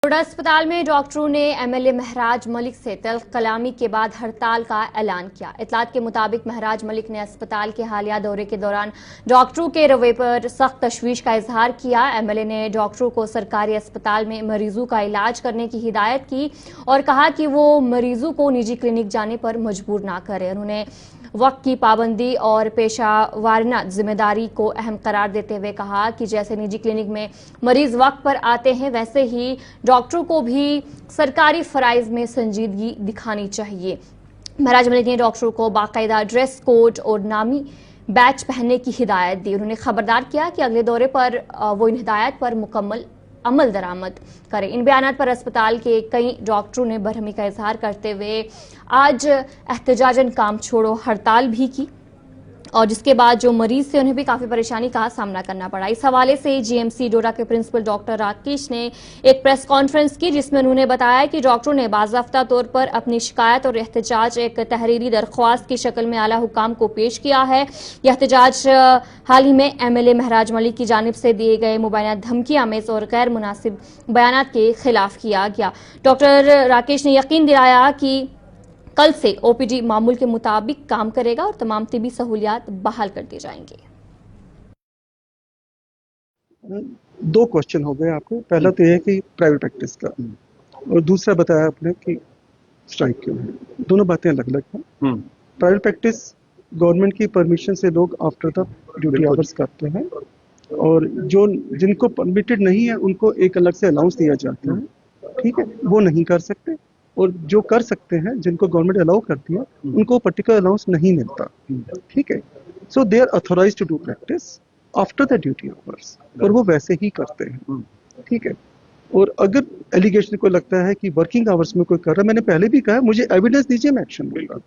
बड़ा अस्पताल में डॉक्टरों ने एमएलए महराज मलिक से तल्ख कलामी के बाद हड़ताल का ऐलान किया। इतलात के मुताबिक महराज मलिक ने अस्पताल के हालिया दौरे के दौरान डॉक्टरों के रवैये पर सख्त तशवीश का इजहार किया। एमएलए ने डॉक्टरों को सरकारी अस्पताल में मरीजों का इलाज करने की हिदायत की और कहा कि वो मरीजों को निजी क्लिनिक जाने पर मजबूर ना करें। उन्होंने वक्त की पाबंदी और पेशा वाराना जिम्मेदारी को अहम करार देते हुए कहा कि जैसे निजी क्लिनिक में मरीज वक्त पर आते हैं, वैसे ही डॉक्टरों को भी सरकारी फराइज में संजीदगी दिखानी चाहिए। महराज मलिक ने डॉक्टरों को बाकायदा ड्रेस कोड और नामी बैच पहनने की हिदायत दी। उन्होंने खबरदार किया कि अगले दौरे पर वो इन हिदायत पर मुकम्मल अमल दरामद करें। इन बयानात पर अस्पताल के कई डॉक्टरों ने बरहमी का इजहार करते हुए आज एहतजाजन काम छोड़ो हड़ताल भी की और जिसके बाद जो मरीज थे उन्हें भी काफी परेशानी का सामना करना पड़ा। इस हवाले से जीएमसी डोडा के प्रिंसिपल डॉक्टर राकेश ने एक प्रेस कॉन्फ्रेंस की, जिसमें उन्होंने बताया कि डॉक्टरों ने बाज़ाफ्ता तौर पर अपनी शिकायत और एहतजाज एक तहरीरी दरख्वास्त की शक्ल में आला हुकाम को पेश किया है। यह एहतजाज हाल ही में एमएलए महराज मलिक की जानिब से दिए गए मुबैना धमकी आमेज और गैर मुनासिब बयानात के खिलाफ किया गया। डॉक्टर राकेश ने यकीन दिलाया कि कल से ओपीडी मामूल के मुताबिक काम करेगा और तमाम तिबी सहूलियात बहाल कर दी जाएंगी। दो क्वेश्चन हो गए आपको। पहला तो यह है कि प्राइवेट प्रैक्टिस का, और दूसरा बताया आपने कि स्ट्राइक क्यों है। दोनों बातें अलग अलग हैं। प्राइवेट प्रैक्टिस गवर्नमेंट की परमिशन से लोग आफ्टर द ड्यूटी आवर्स करते हैं, और जो जिनको परमिटेड नहीं है उनको एक अलग से अलाउंस दिया जाता है, ठीक है, वो नहीं कर सकते। और जो कर सकते हैं, जिनको गवर्नमेंट अलाउ करती है, उनको पर्टिकुलर अलाउंस नहीं मिलता, ठीक है। So they are authorized to do practice after the duty hours, और वो वैसे ही करते हैं, ठीक है। और अगर एलिगेशन को लगता है कि वर्किंग आवर्स में कोई कर रहा है, मैंने पहले भी कहा, मुझे एविडेंस दीजिए, मैं एक्शन लूंगा।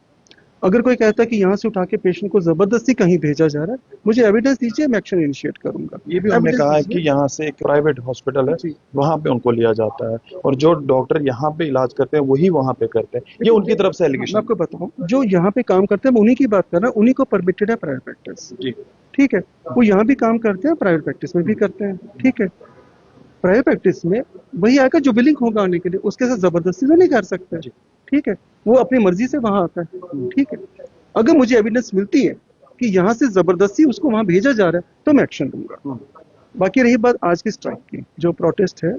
अगर कोई कहता है कि यहाँ से उठा के पेशेंट को जबरदस्ती कहीं भेजा जा रहा है, मुझे एविडेंस दीजिए, मैं एक्शन इनिशिएट करूंगा। ये भी हमने कहा है कि यहाँ से एक प्राइवेट हॉस्पिटल है, वहाँ पे उनको लिया जाता है, और जो डॉक्टर यहाँ पे इलाज करते हैं वही वहाँ पे करते हैं। ये उनकी तरफ से एलिगेशन। मैं आपको बताऊं, जो यहाँ पे काम करते हैं, मैं उन्हीं की बात कर रहा हूँ। उन्हीं को परमिटेड है प्राइवेट प्रैक्टिस, ठीक है। वो यहाँ भी काम करते हैं, प्राइवेट प्रैक्टिस में भी करते हैं, ठीक है। प्राइवेट प्रैक्टिस में वही आएगा जो बिलिंग होगा आने के लिए, उसके साथ जबरदस्ती से नहीं कर सकते, ठीक है। वो अपनी मर्जी से वहां आता है, ठीक है। अगर मुझे एविडेंस मिलती है कि यहाँ से जबरदस्ती उसको वहां भेजा जा रहा है, तो मैं एक्शन लूंगा। बाकी रही बात आज की स्ट्राइक की, जो प्रोटेस्ट है,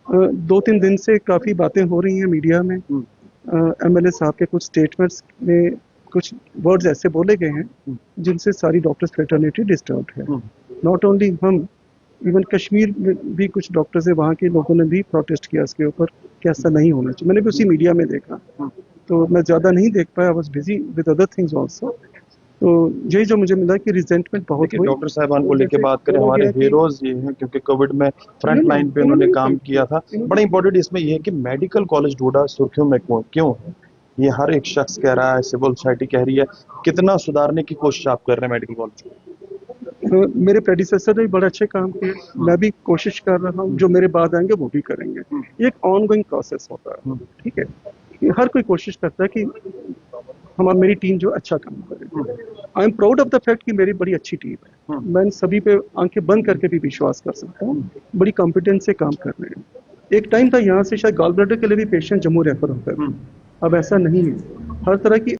2-3 दिन से काफी बातें हो रही हैं मीडिया में। एमएलए साहब के कुछ स्टेटमेंट्स में कुछ वर्ड्स ऐसे बोले गए हैं जिनसे सारी डॉक्टर्स फ्रेटर्निटी डिस्टर्ब्ड है। नॉट ओनली हम, इवन कश्मीर में भी कुछ डॉक्टर्स है, वहाँ के लोगों ने भी प्रोटेस्ट किया इसके ऊपर कि ऐसा नहीं होना चाहिए। मैंने भी उसी मीडिया में देखा, तो मैं ज्यादा नहीं देख पाया, I was busy with other things also. तो यही जो मुझे मिला कि रिजेंटमेंट बहुत हुई। डॉक्टर साहबान को लेके बात करें, हमारे हीरोज ये हैं, क्योंकि कोविड में फ्रंट लाइन पे उन्होंने काम किया था। बड़ा इंपॉर्टेंट इसमें ये है कि मेडिकल कॉलेज डोडा सुर्खियों में क्यों है, ये हर एक शख्स कह रहा है, सिविल सोसाइटी कह रही है। कितना सुधारने की कोशिश आप कर रहे हैं मेडिकल कॉलेज को? मेरे प्रेडिसेसर ने भी बड़ा अच्छे काम किए, मैं भी कोशिश कर रहा हूँ, जो मेरे बाद आएंगे वो भी करेंगे। ये एक ऑनगोइंग प्रोसेस होता है, ठीक है। हर कोई कोशिश करता है कि मेरी टीम जो अच्छा काम करे। I am proud of the fact कि मेरी बड़ी अच्छी टीम है। मैं इन सभी पे आंखें बंद करके भी विश्वास कर सकता हूँ, बड़ी कॉम्पिटेंस से काम कर रहे हैं। एक टाइम था यहाँ से शायद गॉल ब्लैडर के लिए भी पेशेंट जम्मू रेफर होता है, अब ऐसा नहीं है। हर तरह की